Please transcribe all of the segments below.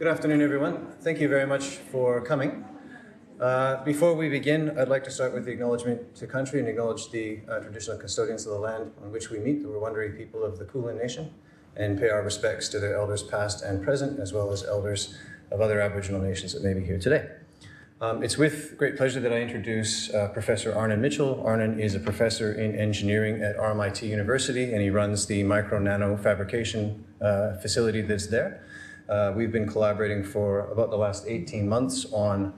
Good afternoon, everyone. Thank you very much for coming. Before we begin, I'd like to start with the acknowledgement to country and acknowledge the traditional custodians of the land on which we meet, the Wurundjeri people of the Kulin Nation, and pay our respects to their elders past and present, as well as elders of other Aboriginal nations that may be here today. It's with great pleasure that I introduce Professor Arnan Mitchell. Arnan is a professor in engineering at RMIT University, and he runs the Micronano fabrication facility that's there. We've been collaborating for about the last 18 months on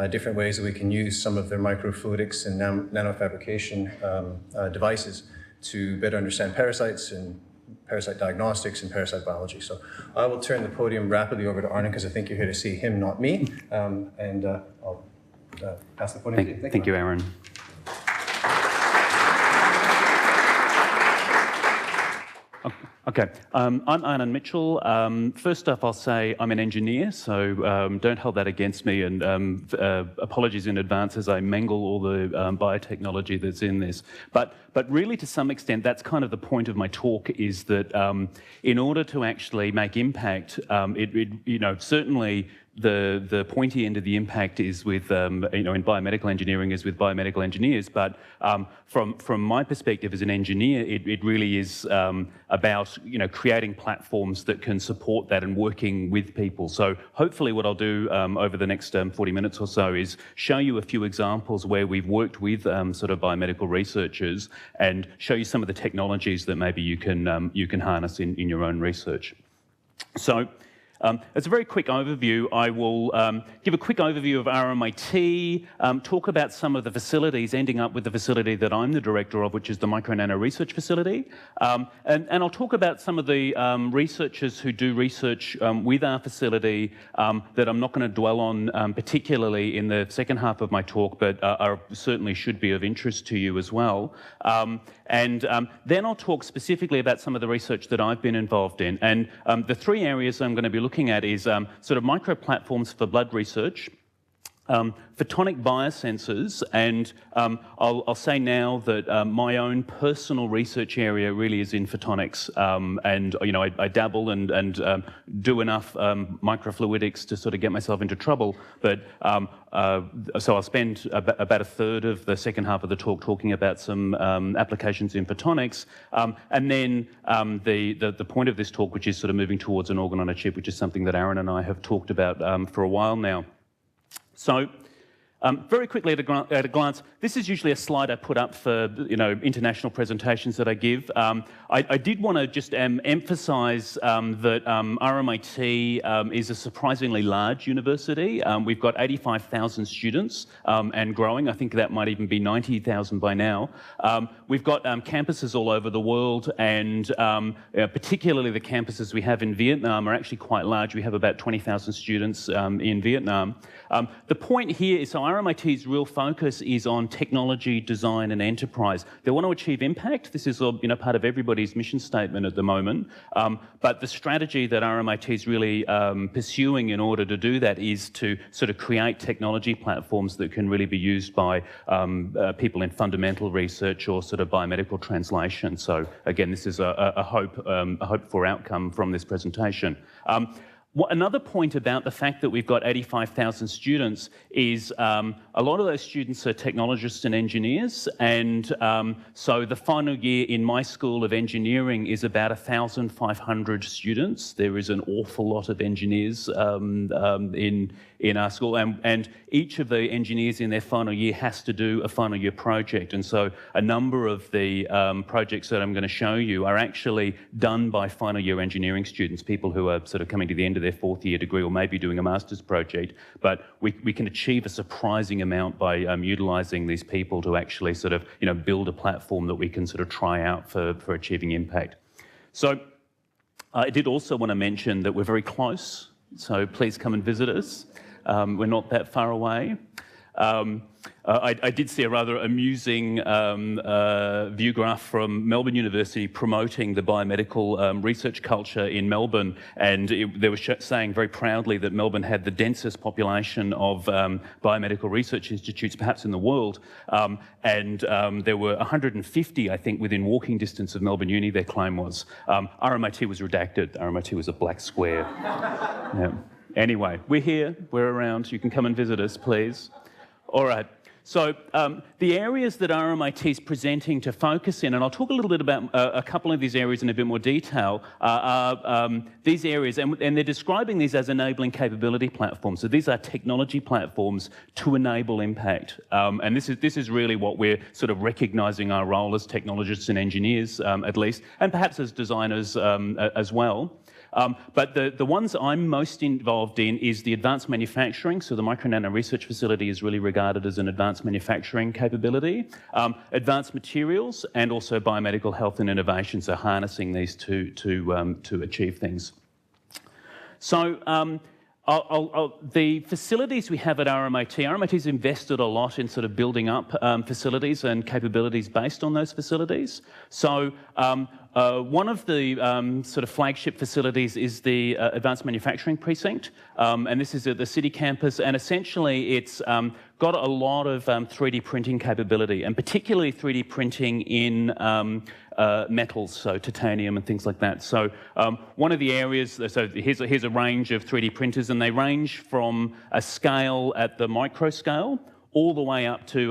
different ways that we can use some of their microfluidics and nanofabrication devices to better understand parasites and parasite diagnostics and parasite biology. So I will turn the podium rapidly over to Arnan because I think you're here to see him, not me. I'll pass the podium to you. Thank you, Aaron. Okay, I'm Arnan Mitchell. First off, I'll say I'm an engineer, so don't hold that against me, and apologies in advance as I mangle all the biotechnology that's in this. But really, to some extent, that's kind of the point of my talk, is that in order to actually make impact, certainly the pointy end of the impact is with, in biomedical engineering is with biomedical engineers, but from my perspective as an engineer, it really is about, creating platforms that can support that and working with people. So hopefully what I'll do over the next 40 minutes or so is show you a few examples where we've worked with sort of biomedical researchers and show you some of the technologies that maybe you can harness in your own research. So, as a very quick overview, I will give a quick overview of RMIT, talk about some of the facilities, ending up with the facility that I'm the director of, which is the Micronano Research Facility. And I'll talk about some of the researchers who do research with our facility that I'm not going to dwell on particularly in the second half of my talk, but certainly should be of interest to you as well. And then I'll talk specifically about some of the research that I've been involved in. And the three areas I'm going to be looking at is sort of microplatforms for blood research, photonic biosensors, and I'll say now that my own personal research area really is in photonics, and I dabble and do enough microfluidics to sort of get myself into trouble, but so I'll spend about a third of the second half of the talk talking about some applications in photonics, and then the point of this talk, which is sort of moving towards an organ on a chip, which is something that Aaron and I have talked about for a while now. So, very quickly at a glance, this is usually a slide I put up for international presentations that I give. I did want to just emphasise that RMIT is a surprisingly large university. We've got 85,000 students and growing. I think that might even be 90,000 by now. We've got campuses all over the world, and particularly the campuses we have in Vietnam are actually quite large. We have about 20,000 students in Vietnam. The point here is, so RMIT's real focus is on technology, design and enterprise. They want to achieve impact. This is part of everybody's mission statement at the moment. But the strategy that RMIT is really pursuing in order to do that is to sort of create technology platforms that can really be used by people in fundamental research or sort of biomedical translation. So again, this is a hope for outcome from this presentation. Another point about the fact that we've got 85,000 students is a lot of those students are technologists and engineers, and so the final year in my school of engineering is about 1,500 students. There is an awful lot of engineers in our school, and each of the engineers in their final year has to do a final year project, and so a number of the projects that I'm going to show you are actually done by final year engineering students, people who are sort of coming to the end of their fourth year degree or maybe doing a master's project, but we can achieve a surprising amount by utilising these people to actually sort of build a platform that we can sort of try out for achieving impact. So I did also want to mention that we're very close, so please come and visit us. We're not that far away. I did see a rather amusing view graph from Melbourne University promoting the biomedical research culture in Melbourne, and they were saying very proudly that Melbourne had the densest population of biomedical research institutes perhaps in the world, and there were 150, I think, within walking distance of Melbourne Uni, their claim was. RMIT was redacted. RMIT was a black square. Yeah. Anyway, we're here, we're around, you can come and visit us, please. All right. So the areas that RMIT is presenting to focus in, and I'll talk a little bit about a couple of these areas in a bit more detail, are these areas, and they're describing these as enabling capability platforms. So these are technology platforms to enable impact. And this is really what we're sort of recognising our role as technologists and engineers, at least, and perhaps as designers as well. But the ones I'm most involved in is the advanced manufacturing. So the Micronano research facility is really regarded as an advanced manufacturing capability. Advanced materials and also biomedical health and innovation, so harnessing these to achieve things. So the facilities we have at RMIT's invested a lot in sort of building up facilities and capabilities based on those facilities. So one of the sort of flagship facilities is the Advanced Manufacturing Precinct, and this is at the city campus, and essentially it's got a lot of 3D printing capability, and particularly 3D printing in metals, so titanium and things like that. So one of the areas, so here's a range of 3D printers, and they range from a scale at the micro scale all the way up to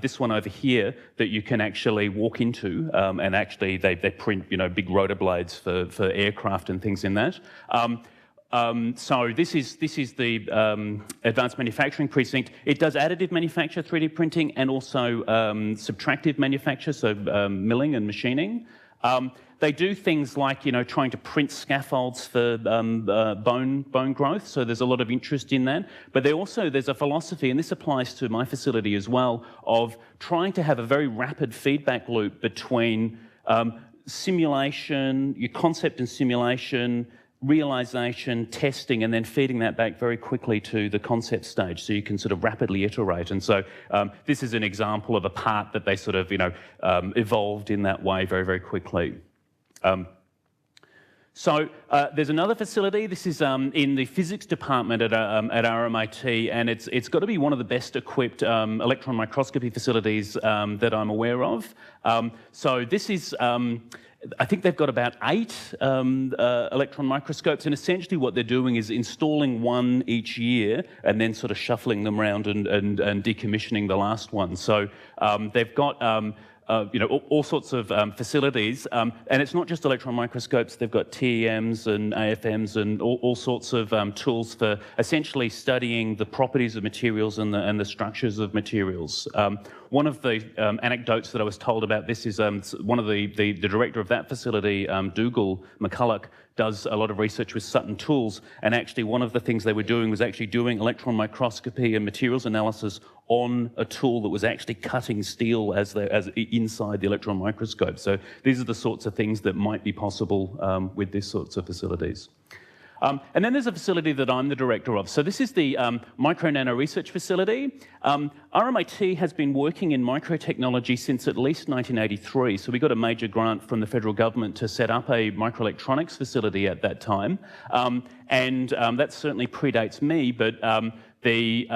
this one over here that you can actually walk into, and actually they print, you know, big rotor blades for aircraft and things in that. So this is the Advanced Manufacturing Precinct. It does additive manufacture, 3D printing, and also subtractive manufacture, so milling and machining. They do things like, you know, trying to print scaffolds for bone growth, so there's a lot of interest in that. But there's a philosophy, and this applies to my facility as well, of trying to have a very rapid feedback loop between simulation, your concept and simulation, realization, testing, and then feeding that back very quickly to the concept stage, so you can sort of rapidly iterate. And so this is an example of a part that they sort of, you know, evolved in that way very, very quickly. So there's another facility. This is in the physics department at RMIT, and it's got to be one of the best equipped electron microscopy facilities that I'm aware of. So this is, I think they've got about 8 electron microscopes, and essentially what they're doing is installing one each year and then sort of shuffling them around and decommissioning the last one. So they've got you know, all sorts of facilities, and it's not just electron microscopes. They've got TEMs and AFMs and all sorts of tools for essentially studying the properties of materials and the structures of materials. One of the anecdotes that I was told about this is one of the director of that facility, Dougal McCulloch, does a lot of research with Sutton Tools, and actually one of the things they were doing was actually doing electron microscopy and materials analysis on a tool that was actually cutting steel as inside the electron microscope. So these are the sorts of things that might be possible with these sorts of facilities. And then there's a facility that I'm the director of. So this is the Micronano Research Facility. RMIT has been working in microtechnology since at least 1983. So we got a major grant from the federal government to set up a microelectronics facility at that time. And that certainly predates me, but the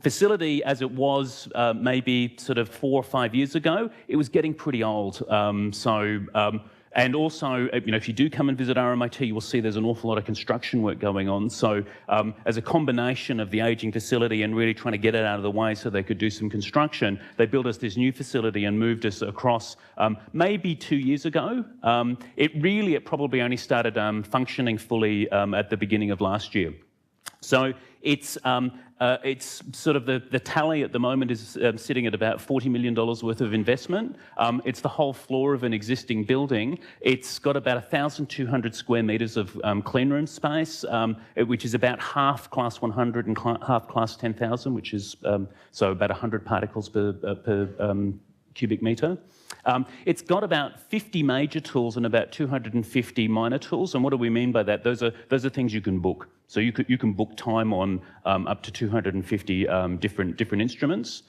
facility as it was maybe sort of 4 or 5 years ago, it was getting pretty old. And also, you know, if you do come and visit RMIT, you will see there's an awful lot of construction work going on. So as a combination of the ageing facility and really trying to get it out of the way so they could do some construction, they built us this new facility and moved us across maybe 2 years ago. It probably only started functioning fully at the beginning of last year. So it's sort of the tally at the moment is sitting at about $40 million worth of investment. It's the whole floor of an existing building. It's got about 1,200 square metres of clean room space, which is about half class 100 and half class 10,000, which is so about 100 particles per cubic metre. It's got about 50 major tools and about 250 minor tools. And what do we mean by that? Those are things you can book. So you can book time on up to 250 different instruments.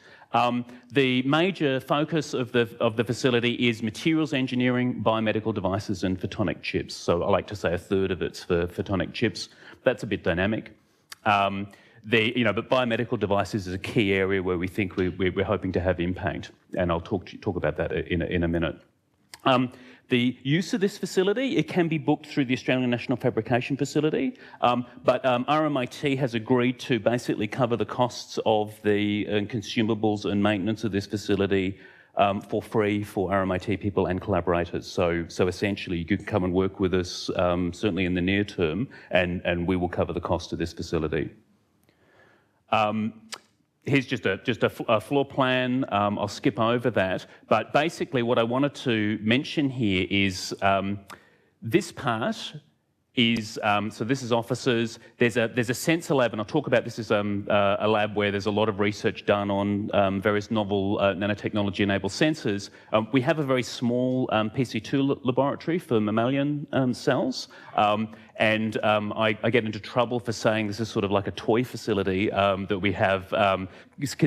The major focus of the facility is materials engineering, biomedical devices, and photonic chips. So I like to say a third of it's for photonic chips. That's a bit dynamic. But biomedical devices is a key area where we think we're hoping to have impact, and I'll talk about that in a minute. The use of this facility, it can be booked through the Australian National Fabrication Facility, but RMIT has agreed to basically cover the costs of the consumables and maintenance of this facility for free for RMIT people and collaborators. So essentially, you can come and work with us, certainly in the near term, and we will cover the cost of this facility. Here's just a floor plan. I'll skip over that. But basically what I wanted to mention here is this part is, so this is offices. There's a sensor lab, and I'll talk about this as a lab where there's a lot of research done on various novel nanotechnology-enabled sensors. We have a very small PC2 laboratory for mammalian cells, and I get into trouble for saying this is sort of like a toy facility that we have,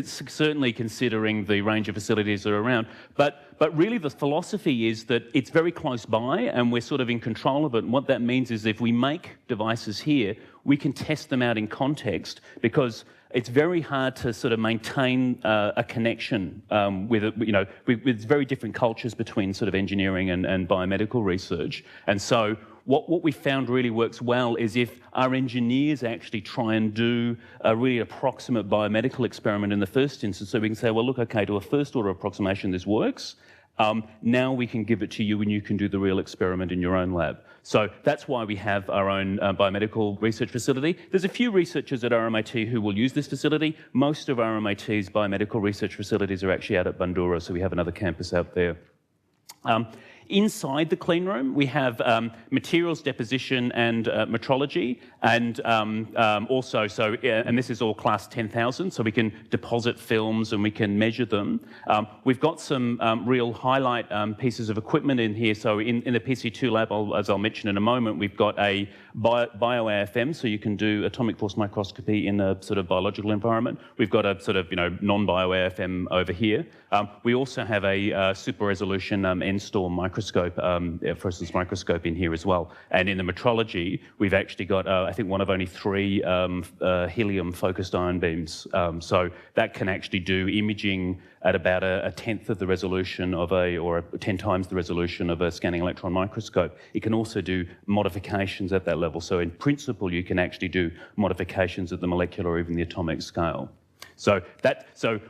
certainly considering the range of facilities that are around. But really the philosophy is that it's very close by and we're sort of in control of it. And what that means is if we make devices here, we can test them out in context, because it's very hard to sort of maintain a connection with very different cultures between sort of engineering and biomedical research. And so what we found really works well is if our engineers actually try and do a really approximate biomedical experiment in the first instance, so we can say, well, look, okay, to a first order approximation, this works. Now we can give it to you and you can do the real experiment in your own lab. So that's why we have our own biomedical research facility. There's a few researchers at RMIT who will use this facility. Most of RMIT's biomedical research facilities are actually out at Bundoora, so we have another campus out there. Inside the clean room, we have materials deposition and metrology, and also, and this is all class 10,000, so we can deposit films and we can measure them. We've got some real highlight pieces of equipment in here. So in the PC2 lab, as I'll mention in a moment, we've got a bio-AFM, so you can do atomic force microscopy in a sort of biological environment. We've got a sort of non-bio-AFM over here. We also have a super resolution N-Storm microscope, fluorescence microscope in here as well. And in the metrology, we've actually got, I think, one of only 3 helium-focused ion beams. So that can actually do imaging at about a tenth of the resolution of or 10 times the resolution of a scanning electron microscope. It can also do modifications at that level. So in principle, you can actually do modifications at the molecular or even the atomic scale. So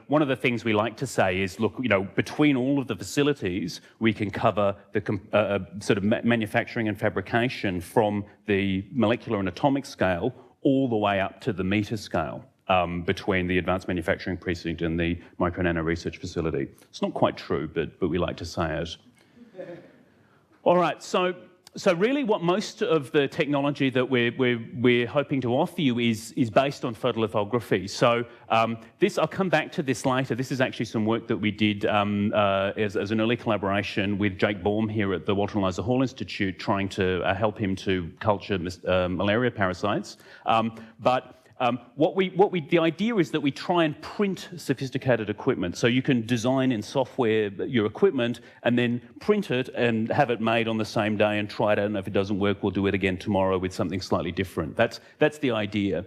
one of the things we like to say is, look, between all of the facilities, we can cover the sort of manufacturing and fabrication from the molecular and atomic scale all the way up to the meter scale between the advanced manufacturing precinct and the Micronano research facility. It's not quite true, but we like to say it. All right, so really what most of the technology that we're hoping to offer you is based on photolithography. So I'll come back to this later. This is actually some work that we did as an early collaboration with Jake Baum here at the Walter and Eliza Hall Institute, trying to help him to culture malaria parasites. The idea is that we try and print sophisticated equipment. So you can design in software your equipment and then print it and have it made on the same day and try it out. And if it doesn't work, we'll do it again tomorrow with something slightly different. That's the idea.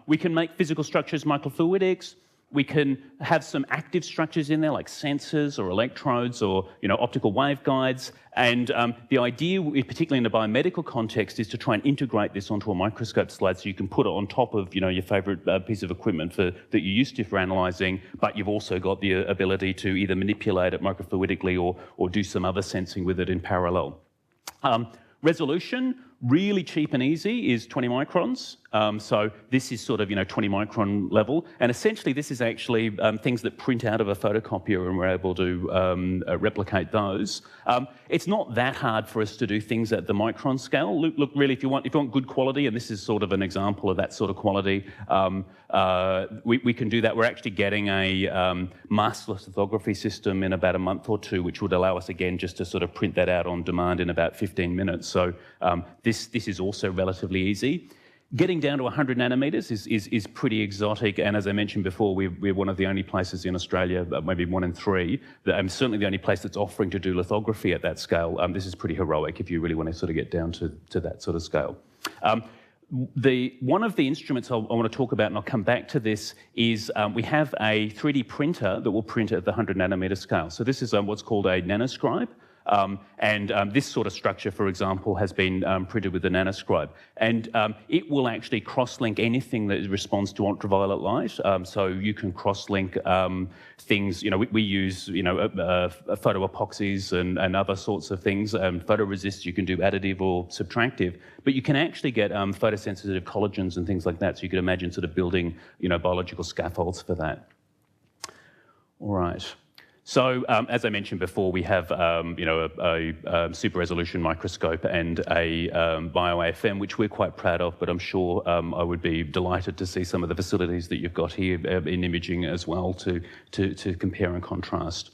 We can make physical structures microfluidics. We can have some active structures in there like sensors or electrodes or optical waveguides. And the idea, particularly in a biomedical context, is to try and integrate this onto a microscope slide so you can put it on top of your favourite piece of equipment that you're used to for analysing, but you've also got the ability to either manipulate it microfluidically or do some other sensing with it in parallel. Resolution, really cheap and easy, is 20 microns. So this is sort of 20 micron level, and essentially this is actually things that print out of a photocopier, and we're able to replicate those. It's not that hard for us to do things at the micron scale. Look, really, if you want good quality, and this is sort of an example of that sort of quality, we can do that. We're actually getting a maskless lithography system in about a month or 2, which would allow us again just to sort of print that out on demand in about 15 minutes. So this is also relatively easy. Getting down to 100 nanometers is pretty exotic, and as I mentioned before, we're one of the only places in Australia, maybe 1 in 3, certainly the only place that's offering to do lithography at that scale. This is pretty heroic if you really want to sort of get down to that sort of scale. One of the instruments I want to talk about, and I'll come back to this, is we have a 3D printer that will print at the 100 nanometer scale. So this is what's called a nanoscribe. This sort of structure, for example, has been printed with the nanoscribe. And it will actually cross-link anything that responds to ultraviolet light. So you can cross-link things, we use, photo epoxies and other sorts of things. Photoresists, you can do additive or subtractive, but you can actually get photosensitive collagens and things like that. So you could imagine sort of building, biological scaffolds for that. All right. So, as I mentioned before, we have, a super resolution microscope and a BioAFM, which we're quite proud of, but I'm sure I would be delighted to see some of the facilities that you've got here in imaging as well to compare and contrast.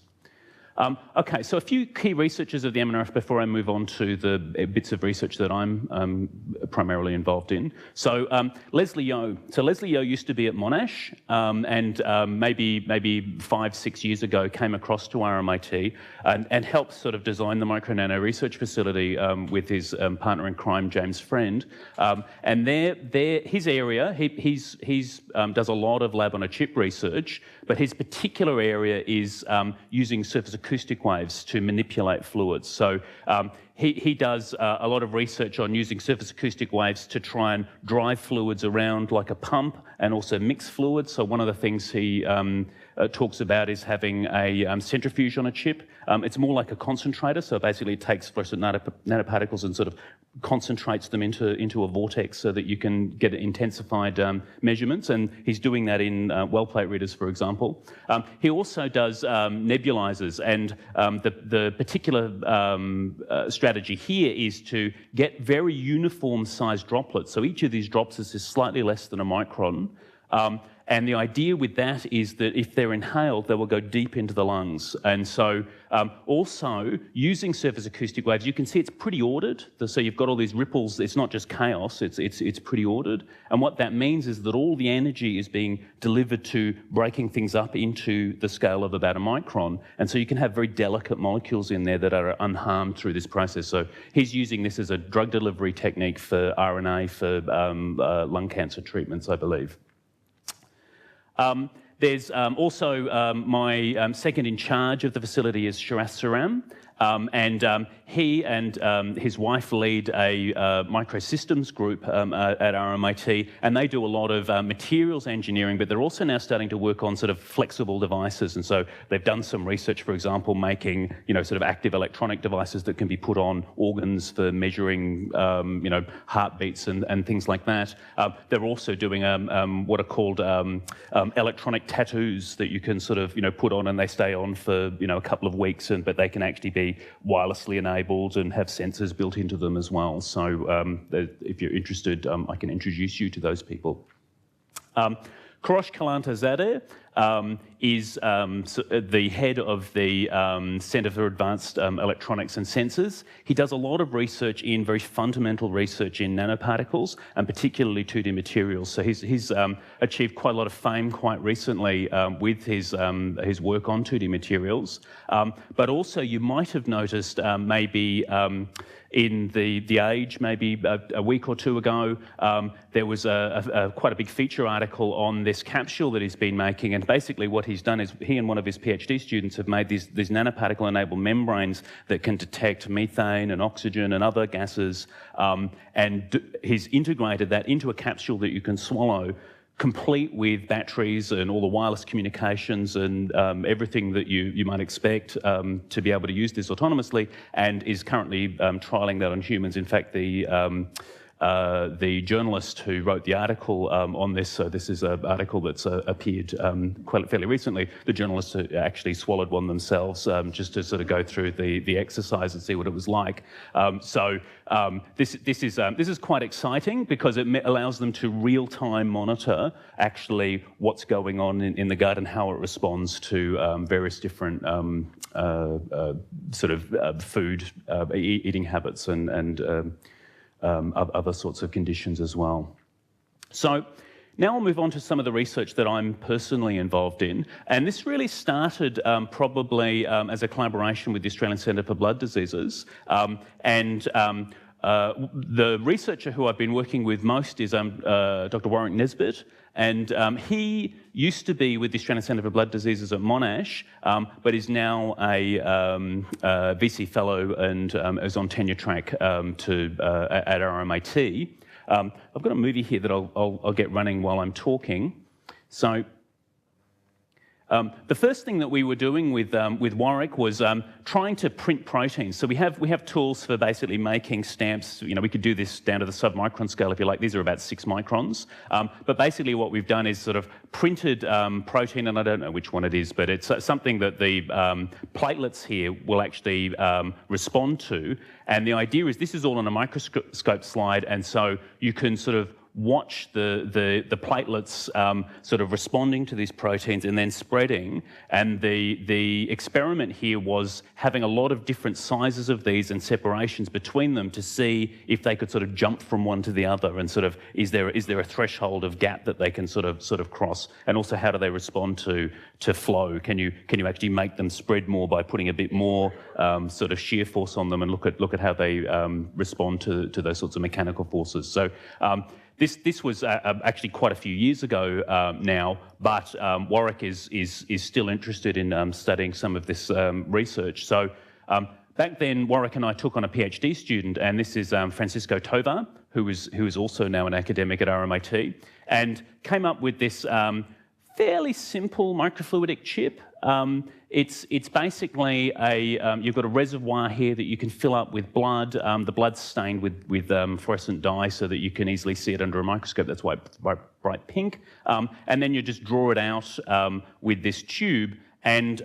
Okay, so a few key researchers of the MNRF before I move on to the bits of research that I'm primarily involved in. So Leslie Yeo. So Leslie Yeo used to be at Monash and maybe 5-6 years ago came across to RMIT and helped sort of design the Micronano research facility with his partner in crime, James Friend. And his area, he's does a lot of lab on a chip research, but his particular area is using surface acoustic waves to manipulate fluids. So he does a lot of research on using surface acoustic waves to try and drive fluids around like a pump and also mix fluids. So one of the things he talks about is having a centrifuge on a chip. It's more like a concentrator, so basically it takes fluorescent nanoparticles and sort of concentrates them into a vortex so that you can get intensified measurements, and he's doing that in well plate readers, for example. He also does nebulizers, and the particular strategy here is to get very uniform sized droplets. So each of these droplets is slightly less than a micron. And the idea with that is that if they're inhaled, they will go deep into the lungs. And so also using surface acoustic waves, you can see it's pretty ordered. So you've got all these ripples. It's not just chaos, it's pretty ordered. And what that means is that all the energy is being delivered to breaking things up into the scale of about a micron. And so you can have very delicate molecules in there that are unharmed through this process. So he's using this as a drug delivery technique for RNA for lung cancer treatments, I believe. There's also my second in charge of the facility is Shiraz Saram, and he and his wife lead a microsystems group at RMIT, and they do a lot of materials engineering, but they're also now starting to work on sort of flexible devices. And so they've done some research, for example, making sort of active electronic devices that can be put on organs for measuring heartbeats and things like that. They're also doing what are called electronic tattoos that you can sort of put on, and they stay on for a couple of weeks, but they can actually be wirelessly enabled and have sensors built into them as well. So if you're interested, I can introduce you to those people. Kourosh Khatib is the head of the Centre for Advanced Electronics and Sensors. He does a lot of research in very fundamental research in nanoparticles and particularly 2D materials. So he's achieved quite a lot of fame quite recently with his work on 2D materials. But also you might have noticed maybe in the Age, maybe a week or two ago, there was quite a big feature article on this capsule that he's been making, and basically what he's done is he and one of his PhD students have made these nanoparticle-enabled membranes that can detect methane and oxygen and other gases, and he's integrated that into a capsule that you can swallow, complete with batteries and all the wireless communications and everything that you might expect to be able to use this autonomously, and is currently trialling that on humans. In fact, the journalist who wrote the article on this, so this is an article that's appeared quite fairly recently, the journalists actually swallowed one themselves just to sort of go through the exercise and see what it was like. This is quite exciting because it allows them to real-time monitor actually what's going on in the gut and how it responds to various different sort of food eating habits and other sorts of conditions as well. So now I'll move on to some of the research that I'm personally involved in. And this really started probably as a collaboration with the Australian Centre for Blood Diseases. the researcher who I've been working with most is Dr. Warwick Nesbitt, and he used to be with the Australian Centre for Blood Diseases at Monash, but is now a VC fellow and is on tenure track at RMIT. I've got a movie here that I'll get running while I'm talking. So. The first thing that we were doing with Warwick was trying to print proteins. So we have tools for basically making stamps. You know, we could do this down to the submicron scale if you like. These are about 6 microns. But basically what we've done is sort of printed protein, and I don't know which one it is, but it's something that the platelets here will actually respond to. And the idea is this is all on a microscope slide, and so you can sort of watch the platelets sort of responding to these proteins and then spreading. And the experiment here was having a lot of different sizes of these and separations between them to see if they could sort of jump from one to the other, and sort of is there a threshold of gap that they can sort of cross, and also how do they respond to flow? Can you actually make them spread more by putting a bit more sort of shear force on them, and look at how they respond to those sorts of mechanical forces. So. This was actually quite a few years ago now, but Warwick is still interested in studying some of this research. So back then, Warwick and I took on a PhD student, and this is Francisco Tovar, who is also now an academic at RMIT, and came up with this fairly simple microfluidic chip. It's basically you've got a reservoir here that you can fill up with blood. The blood's stained with fluorescent dye so that you can easily see it under a microscope. That's why it's bright pink. And then you just draw it out with this tube. And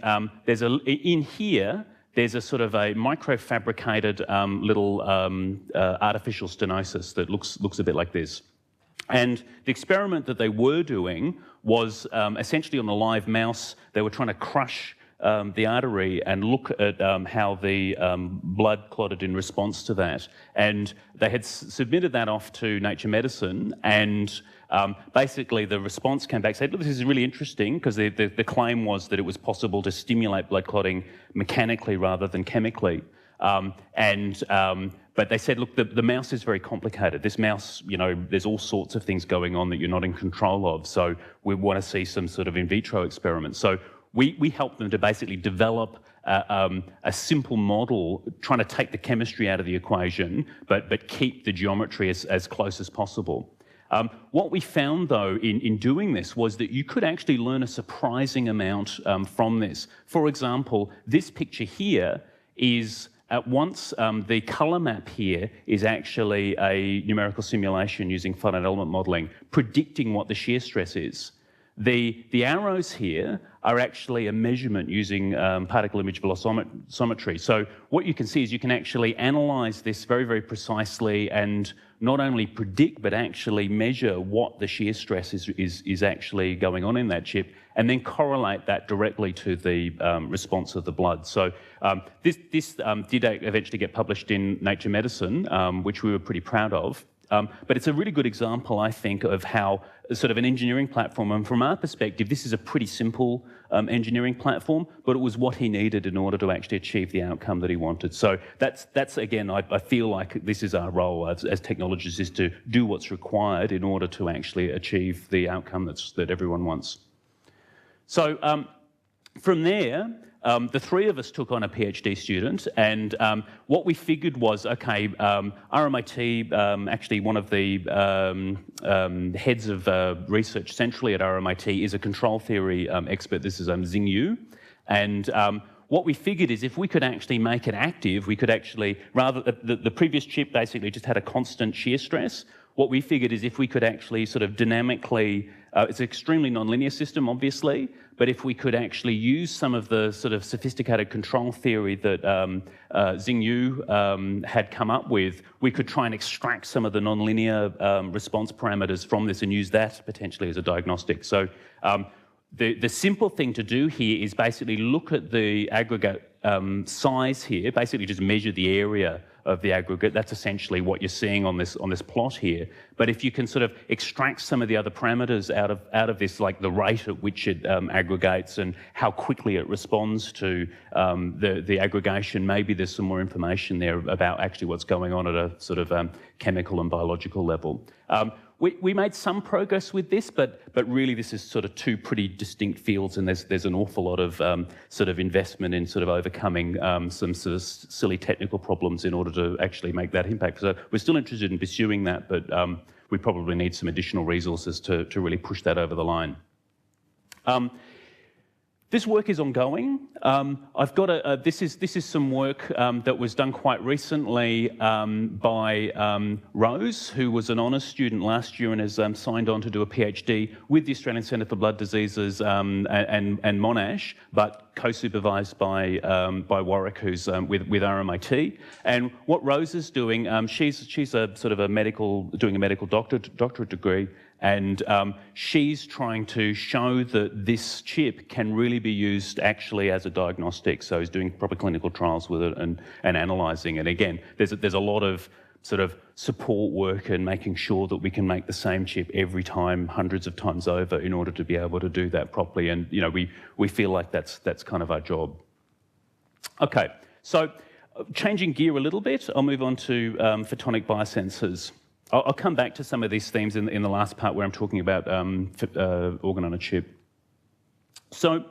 in here, there's a sort of a microfabricated little artificial stenosis that looks a bit like this. And the experiment that they were doing was essentially on a live mouse. They were trying to crush the artery and look at how the blood clotted in response to that. And they had submitted that off to Nature Medicine, and basically the response came back saying, look, this is really interesting, because the claim was that it was possible to stimulate blood clotting mechanically rather than chemically. But they said, look, the mouse is very complicated. This mouse, you know, there's all sorts of things going on that you're not in control of. So we want to see some sort of in vitro experiments. So we helped them to basically develop a simple model, trying to take the chemistry out of the equation, but keep the geometry as close as possible. What we found, though, in doing this was that you could actually learn a surprising amount from this. For example, this picture here is at once, the colour map here is actually a numerical simulation using finite element modelling, predicting what the shear stress is. The arrows here are actually a measurement using particle image velocimetry. So what you can see is you can actually analyse this very, very precisely and not only predict but actually measure what the shear stress is actually going on in that chip, and then correlate that directly to the response of the blood. So this did eventually get published in Nature Medicine, which we were pretty proud of. But it's a really good example, I think, of how sort of an engineering platform, and from our perspective, this is a pretty simple engineering platform, but it was what he needed in order to actually achieve the outcome that he wanted. So that's again, I feel like this is our role as technologists, is to do what's required in order to actually achieve the outcome that everyone wants. So from there, the three of us took on a PhD student, and what we figured was, okay, RMIT, actually one of the heads of research centrally at RMIT is a control theory expert. This is Xing Yu. And what we figured is if we could actually make it active, we could actually, rather, the previous chip basically just had a constant shear stress. What we figured is if we could actually sort of dynamically, it's an extremely nonlinear system, obviously, but if we could actually use some of the sort of sophisticated control theory that Xing Yu had come up with, we could try and extract some of the nonlinear response parameters from this and use that potentially as a diagnostic. So the simple thing to do here is basically look at the aggregate size here, basically just measure the area the aggregate. That's essentially what you're seeing on this plot here. But if you can sort of extract some of the other parameters out of this, like the rate at which it aggregates and how quickly it responds to the aggregation, maybe there's some more information there about actually what's going on at a sort of chemical and biological level. We made some progress with this, but really this is sort of two pretty distinct fields, and there's an awful lot of sort of investment in sort of overcoming some sort of silly technical problems in order to actually make that impact. So we're still interested in pursuing that, but we probably need some additional resources to really push that over the line. This work is ongoing. I've got this is some work that was done quite recently by Rose, who was an honours student last year and has signed on to do a PhD with the Australian Centre for Blood Diseases and Monash, but co-supervised by Warwick, who's with RMIT. And what Rose is doing, she's a sort of doing a medical doctorate degree. And she's trying to show that this chip can really be used actually as a diagnostic. So he's doing proper clinical trials with it and analysing it. Again, there's a lot of sort of support work and making sure that we can make the same chip every time, hundreds of times over, in order to be able to do that properly. And you know, we feel like that's kind of our job. Okay, so changing gear a little bit, I'll move on to photonic biosensors. I'll come back to some of these themes in the last part where I'm talking about organ on a chip. So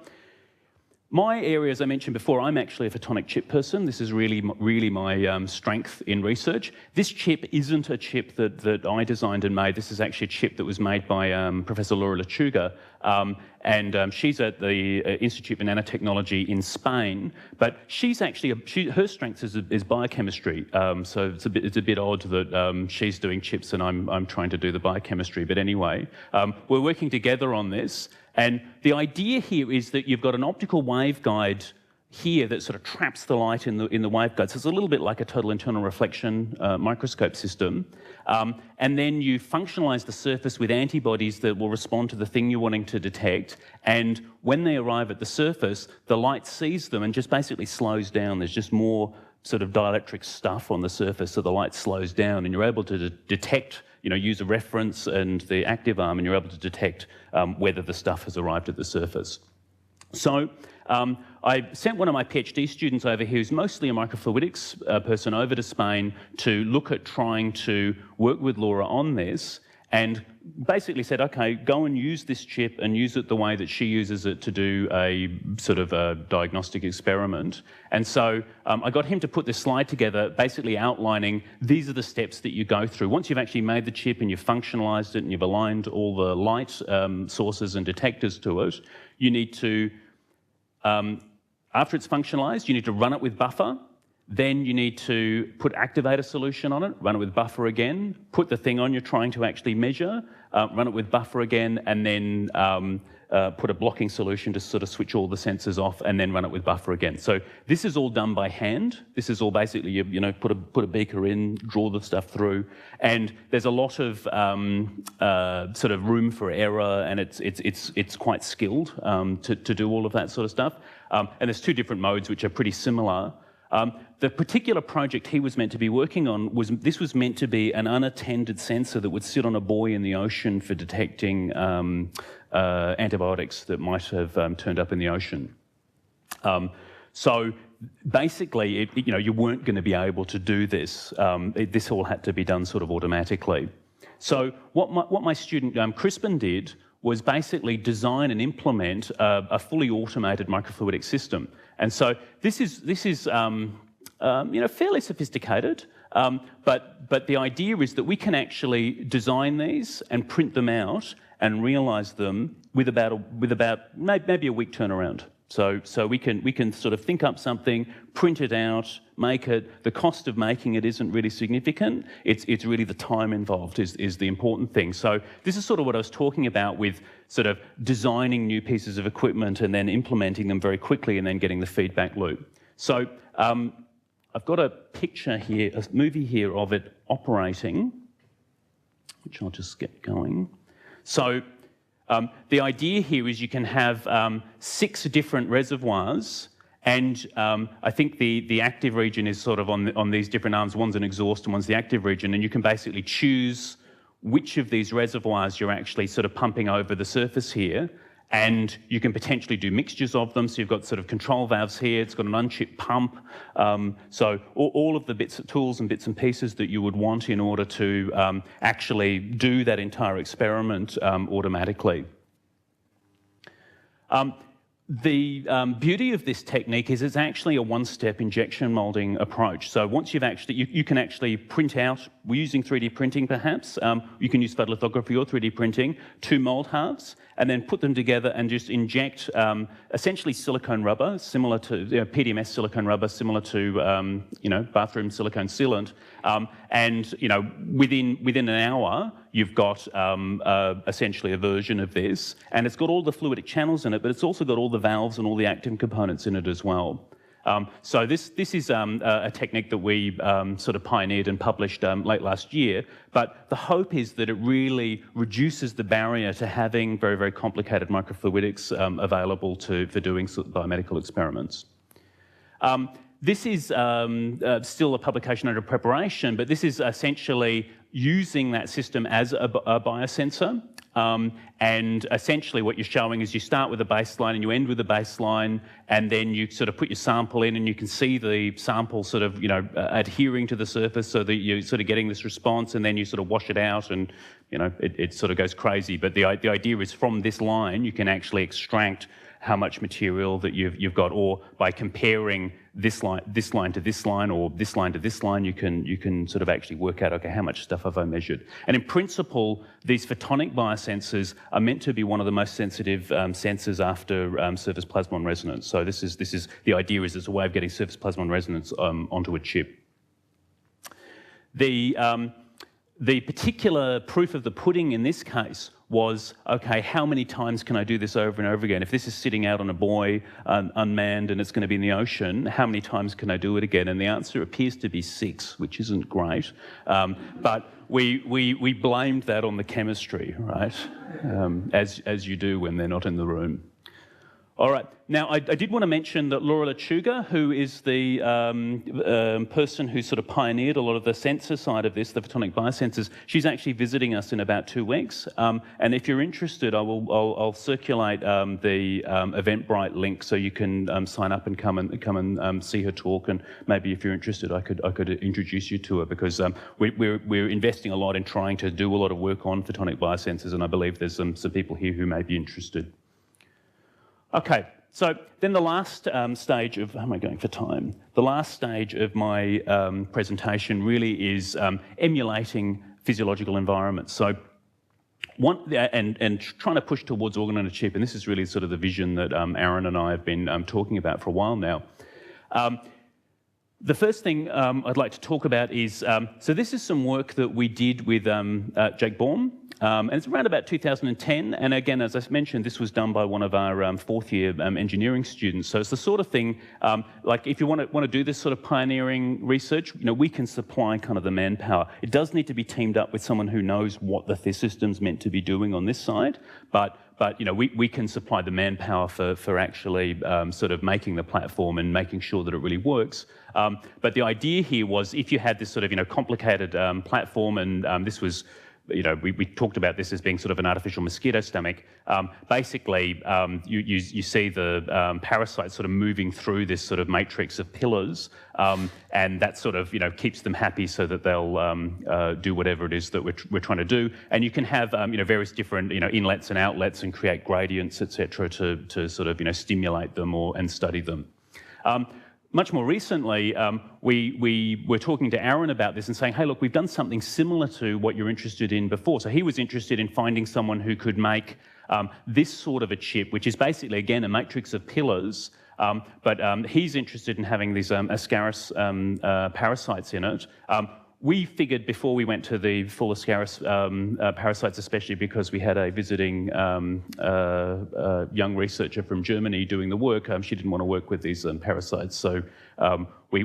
my area, as I mentioned before, I'm actually a photonic chip person. This is really my strength in research. This chip isn't a chip that I designed and made. This is actually a chip that was made by Professor Laura Lechuga, and she's at the Institute for Nanotechnology in Spain. But she's actually her strength is biochemistry. So it's a bit odd that she's doing chips and I'm trying to do the biochemistry. But anyway, we're working together on this. And the idea here is that you've got an optical waveguide here that sort of traps the light in the waveguide. So it's a little bit like a total internal reflection microscope system. And then you functionalize the surface with antibodies that will respond to the thing you're wanting to detect. And when they arrive at the surface, the light sees them and just basically slows down. There's just more sort of dielectric stuff on the surface, so the light slows down, and you're able to detect, you know, use a reference and the active arm, and you're able to detect whether the stuff has arrived at the surface. So I sent one of my PhD students over here, who's mostly a microfluidics person, over to Spain to look at trying to work with Laura on this, and basically said, okay, go and use this chip and use it the way that she uses it to do a sort of a diagnostic experiment. And so I got him to put this slide together, basically outlining these are the steps that you go through. Once you've actually made the chip and you've functionalized it and you've aligned all the light sources and detectors to it, you need to, after it's functionalized, you need to run it with buffer. Then you need to put activator solution on it, run it with buffer again, put the thing on you're trying to actually measure, run it with buffer again, and then put a blocking solution to sort of switch all the sensors off, and then run it with buffer again. So this is all done by hand. This is all basically, you know, put a beaker in, draw the stuff through, and there's a lot of sort of room for error, and it's quite skilled to do all of that sort of stuff. And there's two different modes which are pretty similar. The particular project he was meant to be working on was meant to be an unattended sensor that would sit on a buoy in the ocean for detecting antibiotics that might have turned up in the ocean. So basically, you know, you weren't going to be able to do this. This all had to be done sort of automatically. So what my student Crispin did was basically design and implement a fully automated microfluidic system. And so this is you know, fairly sophisticated, but the idea is that we can actually design these and print them out and realise them with about maybe a week turnaround. So we can sort of think up something, print it out, make it. The cost of making it isn't really significant. It's really the time involved is the important thing. So this is sort of what I was talking about with sort of designing new pieces of equipment and then implementing them very quickly and then getting the feedback loop. So I've got a picture here, a movie here of it operating, which I'll just get going. So the idea here is you can have 6 different reservoirs, And I think the active region is sort of on these different arms. One's an exhaust and one's the active region, and you can basically choose which of these reservoirs you're actually sort of pumping over the surface here. And you can potentially do mixtures of them. So you've got sort of control valves here. It's got an unchipped pump. So all of the tools and bits and pieces that you would want in order to actually do that entire experiment automatically. The beauty of this technique is it's actually a one-step injection moulding approach. So once you've actually, you can actually print out, we're using 3D printing perhaps, you can use photolithography or 3D printing, 2 mould halves, and then put them together and just inject essentially silicone rubber, similar to PDMS silicone rubber, similar to bathroom silicone sealant, and within an hour you've got essentially a version of this, and it's got all the fluidic channels in it, but it's also got all the valves and all the active components in it as well. So this is a technique that we sort of pioneered and published late last year, but the hope is that it really reduces the barrier to having very, very complicated microfluidics available for doing biomedical experiments. This is still a publication under preparation, but this is essentially using that system as a biosensor. And essentially what you're showing is you start with a baseline and you end with a baseline, and then you sort of put your sample in and you can see the sample sort of, adhering to the surface so that you're sort of getting this response, and then you sort of wash it out and, it sort of goes crazy. But the idea is from this line, you can actually extract how much material that you've got, or by comparing this line to this line, or this line to this line, you can sort of actually work out, okay, how much stuff have I measured? And in principle, these photonic biosensors are meant to be one of the most sensitive sensors after surface plasmon resonance. So this is the idea is it's a way of getting surface plasmon resonance onto a chip. The particular proof of the pudding in this case was, okay, how many times can I do this over and over again? If this is sitting out on a buoy, unmanned, and it's going to be in the ocean, how many times can I do it again? And the answer appears to be 6, which isn't great. But we blamed that on the chemistry, right? As you do when they're not in the room. All right. Now, I did want to mention that Laura Lechuga, who is the person who sort of pioneered a lot of the sensor side of this, the photonic biosensors, she's actually visiting us in about 2 weeks. And if you're interested, I'll circulate the Eventbrite link so you can sign up and come and see her talk. And maybe if you're interested, I could introduce you to her, because we're investing a lot in trying to do a lot of work on photonic biosensors, and I believe there's some people here who may be interested. Okay, so then the last stage of, how am I going for time? The last stage of my presentation really is emulating physiological environments. So and trying to push towards organ on a chip, and this is really sort of the vision that Aaron and I have been talking about for a while now. The first thing I'd like to talk about is, so this is some work that we did with Jake Baum, and it's around about 2010, and again, as I mentioned, this was done by one of our fourth-year engineering students. So it's the sort of thing, like if you want to do this sort of pioneering research, we can supply kind of the manpower. It does need to be teamed up with someone who knows what the system's meant to be doing on this side, but we can supply the manpower for actually sort of making the platform and making sure that it really works. But the idea here was, if you had this sort of complicated platform, and this was, we talked about this as being sort of an artificial mosquito stomach. Basically, you see the parasites sort of moving through this sort of matrix of pillars, and that sort of keeps them happy so that they'll do whatever it is that we're trying to do. And you can have various different inlets and outlets and create gradients, etc., to sort of stimulate them and study them. Much more recently, we were talking to Aaron about this and saying, hey, look, we've done something similar to what you're interested in before. So he was interested in finding someone who could make this sort of a chip, which is basically, again, a matrix of pillars, but he's interested in having these Ascaris parasites in it. We figured before we went to the full Ascaris parasites, especially because we had a visiting young researcher from Germany doing the work, she didn't want to work with these parasites. So we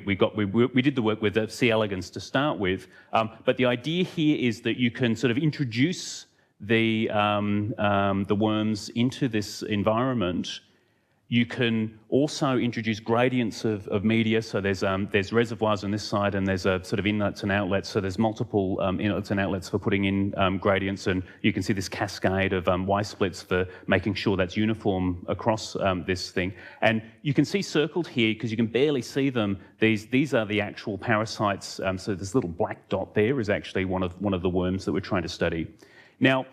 did the work with C. elegans to start with. But the idea here is that you can sort of introduce the worms into this environment You can also introduce gradients of media. So there's reservoirs on this side, and there's a sort of inlets and outlets. So there's multiple inlets and outlets for putting in gradients, and you can see this cascade of Y-splits for making sure that's uniform across this thing. And you can see circled here, because you can barely see them, these are the actual parasites. So this little black dot there is actually one of the worms that we're trying to study. Now,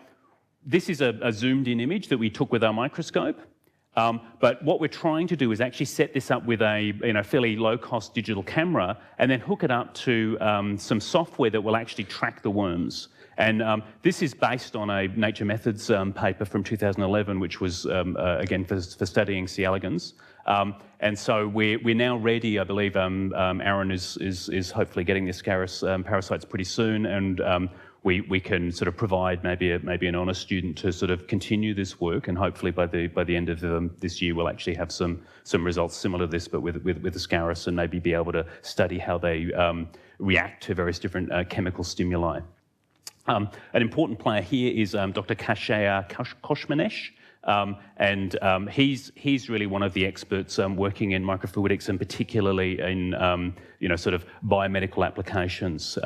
this is a zoomed-in image that we took with our microscope. But what we're trying to do is actually set this up with a fairly low-cost digital camera and then hook it up to some software that will actually track the worms. And this is based on a Nature Methods paper from 2011, which was, again, for studying C. elegans. And so we're now ready. I believe Arnan is hopefully getting the Scarus parasites pretty soon, and we can sort of provide maybe an honours student to sort of continue this work, and hopefully by the end of this year we'll actually have some results similar to this, but with the Scarus, and maybe be able to study how they react to various different chemical stimuli. An important player here is Dr. Kashaya Koshmanesh. And he's really one of the experts working in microfluidics, and particularly in sort of biomedical applications.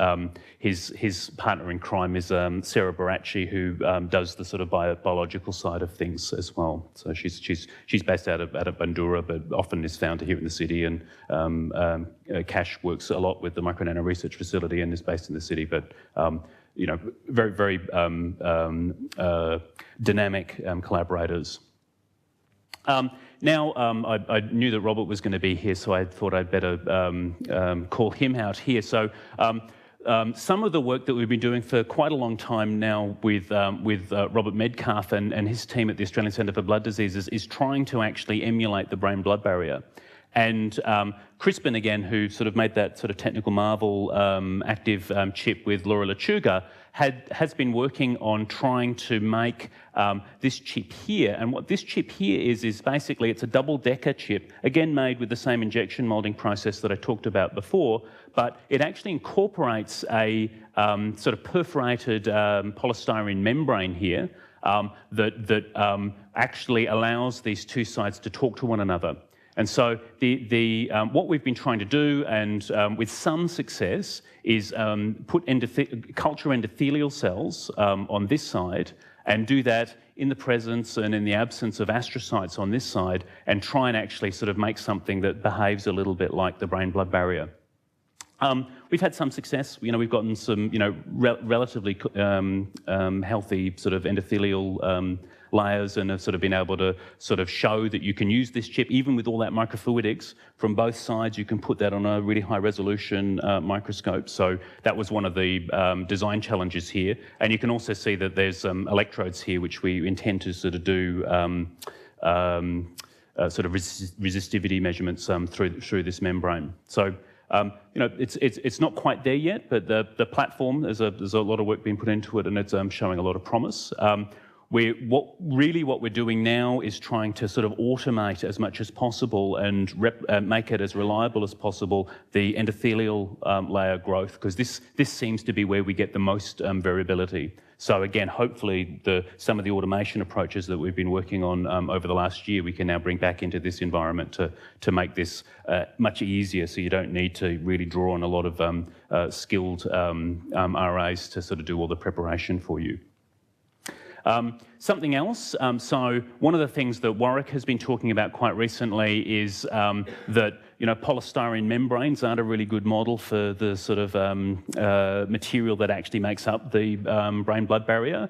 His partner in crime is Sarah Baracci, who does the sort of biological side of things as well. So she's based out of Bandura, but often is found here in the city. And Cash works a lot with the Micronano research facility and is based in the city, but very, very dynamic collaborators. Now, I knew that Robert was going to be here, so I thought I'd better call him out here. So some of the work that we've been doing for quite a long time now with Robert Medcalf and his team at the Australian Centre for Blood Diseases is trying to actually emulate the brain-blood barrier. And Crispin, again, who sort of made that sort of technical marvel active chip with Laura Lechuga, has been working on trying to make this chip here. And what this chip here is basically it's a double-decker chip, again made with the same injection moulding process that I talked about before, but it actually incorporates a sort of perforated polystyrene membrane here that actually allows these two sides to talk to one another. And so what we've been trying to do, and with some success, is culture endothelial cells on this side, and do that in the presence and in the absence of astrocytes on this side, and try and actually sort of make something that behaves a little bit like the brain-blood barrier. We've had some success. We've gotten some, relatively healthy sort of endothelial layers, and have sort of been able to sort of show that you can use this chip even with all that microfluidics from both sides. You can put that on a really high resolution microscope. So that was one of the design challenges here. And you can also see that there's electrodes here which we intend to sort of do sort of resistivity measurements through this membrane. So it's not quite there yet, but the platform, there's a lot of work being put into it, and it's showing a lot of promise. What we're doing now is trying to sort of automate as much as possible and make it as reliable as possible, the endothelial layer growth, because this seems to be where we get the most variability. So again, hopefully some of the automation approaches that we've been working on over the last year, we can now bring back into this environment to make this much easier, so you don't need to really draw on a lot of skilled RAs to sort of do all the preparation for you. Something else, so one of the things that Warwick has been talking about quite recently is that polystyrene membranes aren't a really good model for the sort of material that actually makes up the brain-blood barrier.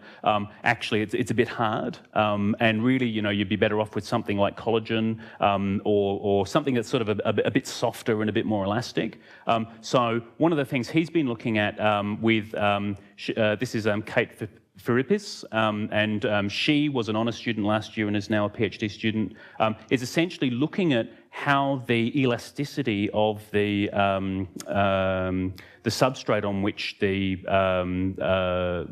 Actually, it's a bit hard, and really, you'd be better off with something like collagen or something that's sort of a bit softer and a bit more elastic. So one of the things he's been looking at with this is Kate Philippis, and she was an honours student last year and is now a PhD student, is essentially looking at how the elasticity of the substrate on which the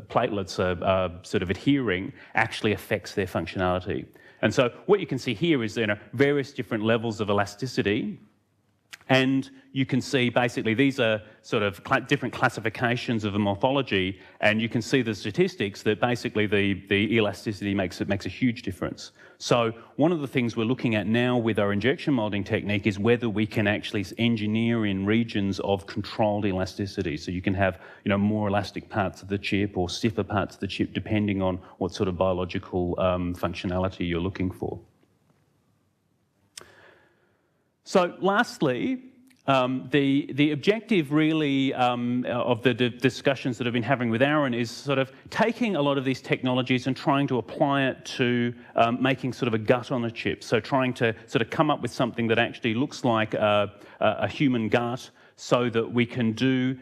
platelets are sort of adhering actually affects their functionality. And so what you can see here is various different levels of elasticity. And you can see basically these are sort of different classifications of a morphology, and you can see the statistics that basically the elasticity makes a huge difference. So one of the things we're looking at now with our injection molding technique is whether we can actually engineer in regions of controlled elasticity. So you can have, you know, more elastic parts of the chip or stiffer parts of the chip depending on what sort of biological functionality you're looking for. So lastly, the objective really of the discussions that I've been having with Aaron is sort of taking a lot of these technologies and trying to apply it to making sort of a gut on a chip. So trying to sort of come up with something that actually looks like a human gut so that we can do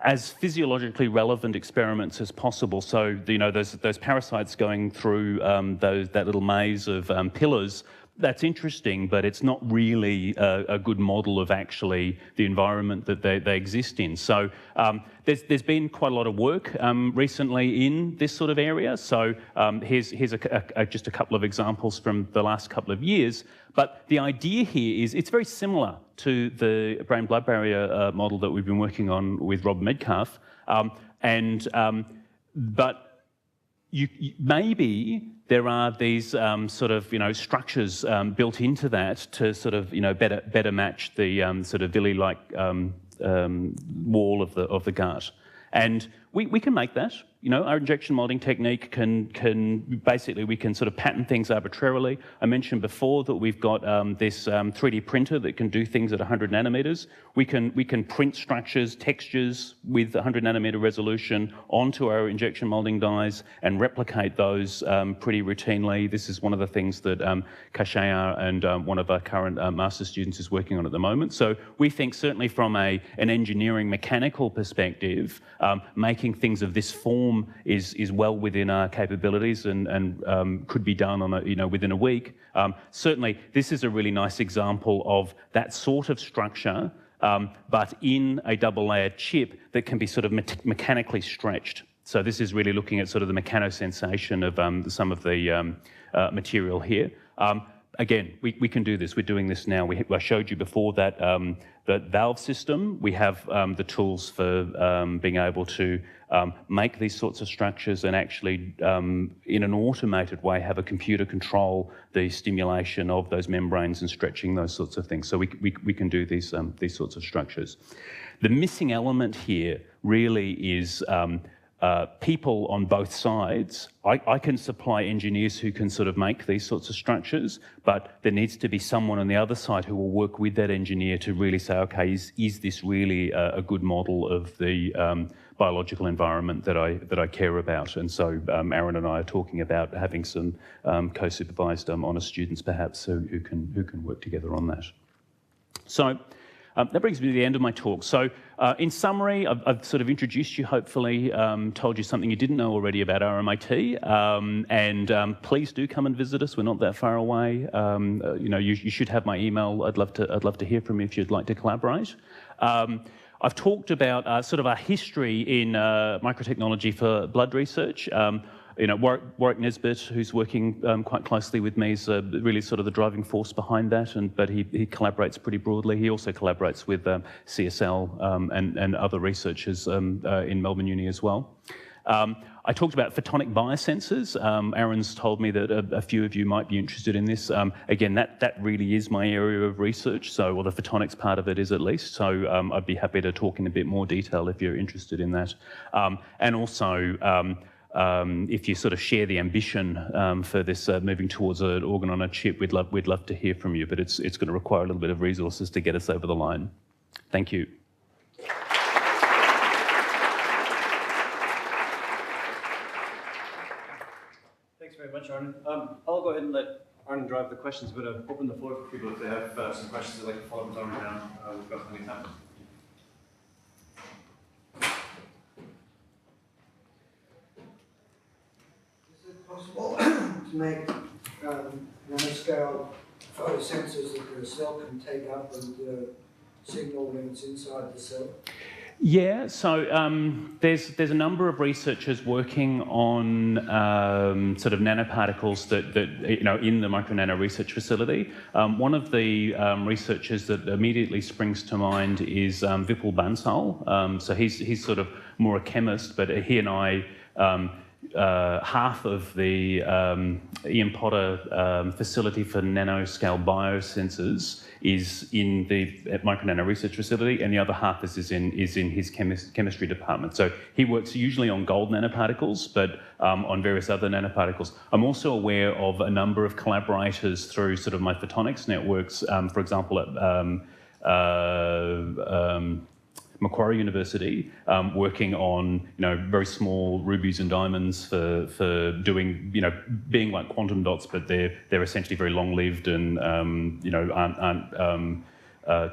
as physiologically relevant experiments as possible. So, you know, those parasites going through that little maze of pillars, that's interesting, but it's not really a good model of actually the environment that they exist in. So there's been quite a lot of work recently in this sort of area. So here's just a couple of examples from the last couple of years. But the idea here is it's very similar to the brain-blood barrier model that we've been working on with Rob Medcalf. But maybe there are these sort of, you know, structures built into that to sort of, you know, better match the sort of villi-like wall of the gut. And we can make that. You know, our injection molding technique can basically, we can sort of pattern things arbitrarily. I mentioned before that we've got this 3D printer that can do things at 100 nanometers. We can print structures, textures with 100 nanometer resolution onto our injection molding dies and replicate those pretty routinely. This is one of the things that Kashaya and one of our current master students is working on at the moment. So we think certainly from an engineering mechanical perspective, making things of this form is well within our capabilities and could be done on within a week. Certainly, this is a really nice example of that sort of structure, but in a double-layered chip that can be sort of mechanically stretched. So this is really looking at sort of the mechanosensation of some of the material here. Again, we can do this. We're doing this now. I showed you before that that valve system. We have the tools for being able to make these sorts of structures and actually, in an automated way, have a computer control the stimulation of those membranes and stretching those sorts of things. So we can do these sorts of structures. The missing element here really is people on both sides. I can supply engineers who can sort of make these sorts of structures, but there needs to be someone on the other side who will work with that engineer to really say, okay, is this really a good model of the biological environment that I care about? And so Aaron and I are talking about having some co-supervised honors students perhaps who can work together on that. So that brings me to the end of my talk. So in summary, I've sort of introduced you, hopefully, told you something you didn't know already about RMIT, and please do come and visit us. We're not that far away. You should have my email. I'd love to hear from you if you'd like to collaborate. I've talked about sort of our history in microtechnology for blood research. Warwick Nesbitt, who's working quite closely with me, is really sort of the driving force behind that, but he collaborates pretty broadly. He also collaborates with CSL and other researchers in Melbourne Uni as well. I talked about photonic biosensors. Aaron's told me that a few of you might be interested in this. Again, that really is my area of research, or the photonics part of it is at least, so I'd be happy to talk in a bit more detail if you're interested in that. And also, if you sort of share the ambition for this moving towards an organ on a chip, we'd love to hear from you, but it's going to require a little bit of resources to get us over the line. Thank you. Thanks very much, Arnan. I'll go ahead and let Arnan drive the questions, but I'll open the floor for people if they have some questions they'd like to follow up with Arnan down. We've got plenty of time. Possible to make nanoscale photosensors that the cell can take up and signal when it's inside the cell? Yeah, so there's a number of researchers working on sort of nanoparticles that in the Micronano research facility. One of the researchers that immediately springs to mind is Vipul Bansal. So he's sort of more a chemist, but he and I. Half of the Ian Potter facility for nanoscale biosensors is in the Micronano research facility, and the other half is in his chemistry department. So he works usually on gold nanoparticles, but on various other nanoparticles. I'm also aware of a number of collaborators through sort of my photonics networks, for example, at Macquarie University, working on very small rubies and diamonds for doing being like quantum dots, but they're essentially very long-lived and aren't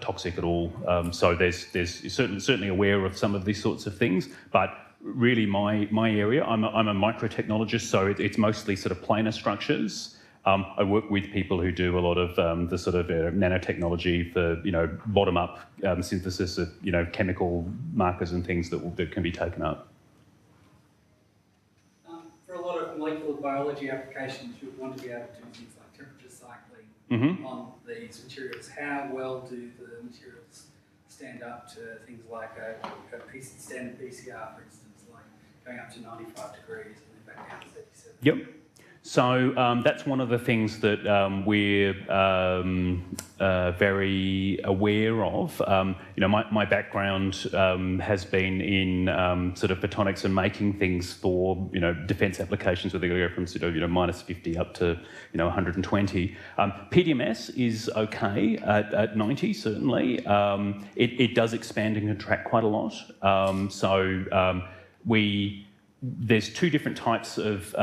toxic at all. So there's certainly aware of some of these sorts of things, but really my area, I'm a microtechnologist, so it's mostly sort of planar structures. I work with people who do a lot of the sort of nanotechnology for bottom-up synthesis of chemical markers and things that can be taken up. For a lot of molecular biology applications, you would want to be able to do things like temperature cycling on these materials. How well do the materials stand up to things like a standard PCR, for instance, like going up to 95 degrees and then back down to 37? Yep. So that's one of the things that we're very aware of. My background has been in sort of photonics and making things for defence applications, where they go from sort of minus 50 up to 120. PDMS is okay at 90 certainly. It does expand and contract quite a lot. There's two different types of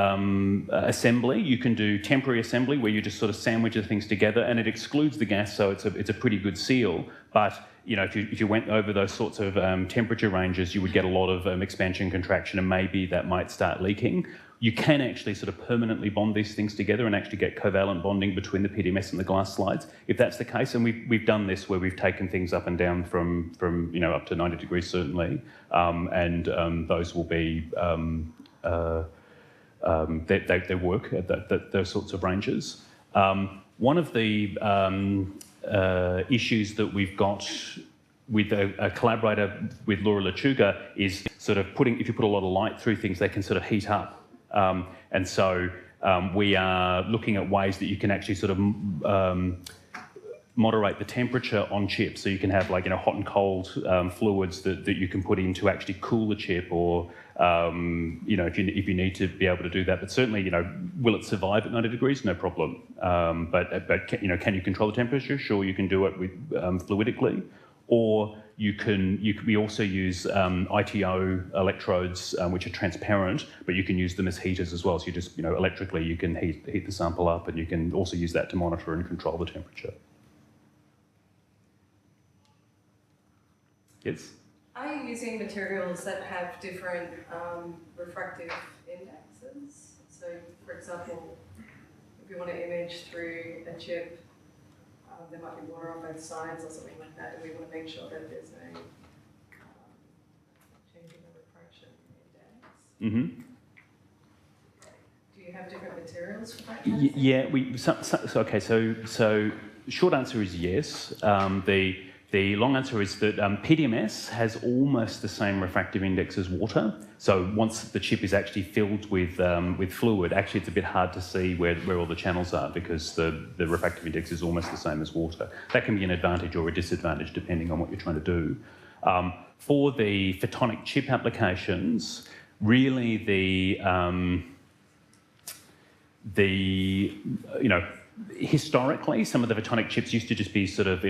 assembly. You can do temporary assembly, where you just sort of sandwich the things together, and it excludes the gas, so it's a pretty good seal. But if you went over those sorts of temperature ranges, you would get a lot of expansion, contraction, and maybe that might start leaking. You can actually sort of permanently bond these things together and actually get covalent bonding between the PDMS and the glass slides, if that's the case. And we've done this where we've taken things up and down from up to 90 degrees certainly, and those will be they work at those sorts of ranges. One of the issues that we've got with a collaborator with Laura Lechuga is sort of if you put a lot of light through things, they can sort of heat up. And so we are looking at ways that you can actually sort of moderate the temperature on chips. So you can have hot and cold fluids that you can put in to actually cool the chip, or if you need to be able to do that. But certainly, will it survive at 90 degrees? No problem. But can you control the temperature? Sure, you can do it with fluidically. Or we also use ITO electrodes, which are transparent, but you can use them as heaters as well. So you just, electrically, you can heat the sample up, and you can also use that to monitor and control the temperature. Yes? Are you using materials that have different refractive indexes? So, for example, if you want to image through a chip, there might be water on both sides or something like that, and we want to make sure that there's no change in the refraction index. Do you have different materials for that? Yeah, so short answer is yes. The long answer is that PDMS has almost the same refractive index as water. So once the chip is actually filled with fluid, actually it's a bit hard to see where all the channels are, because the refractive index is almost the same as water. That can be an advantage or a disadvantage depending on what you're trying to do. For the photonic chip applications, really historically, some of the photonic chips used to just be sort of,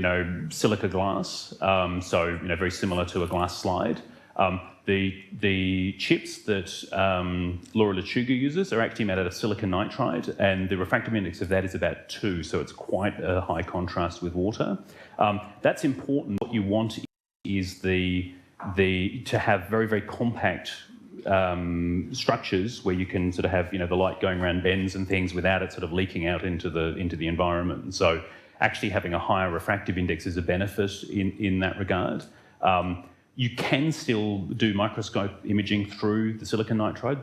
silica glass, so, very similar to a glass slide. The chips that Laura Lechuga uses are actually made out of silicon nitride, and the refractive index of that is about 2, so it's quite a high contrast with water. That's important. What you want is to have very, very compact structures where you can sort of have the light going around bends and things without it sort of leaking out into the environment. And so actually having a higher refractive index is a benefit in that regard. You can still do microscope imaging through the silicon nitride.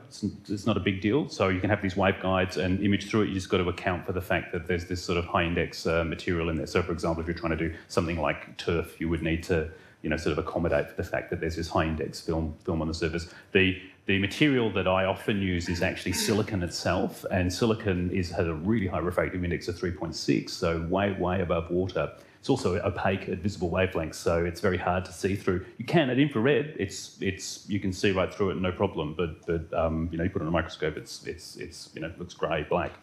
It's not a big deal. So you can have these waveguides and image through it. You just got to account for the fact that there's this sort of high index material in there. So for example, if you're trying to do something like turf, you would need to, sort of accommodate for the fact that there's this high index film on the surface. The material that I often use is actually silicon itself, and silicon has a really high refractive index of 3.6, so way above water. It's also opaque at visible wavelengths, so it's very hard to see through. You can at infrared, you can see right through it, no problem. But you put it on a microscope, it looks grey, black.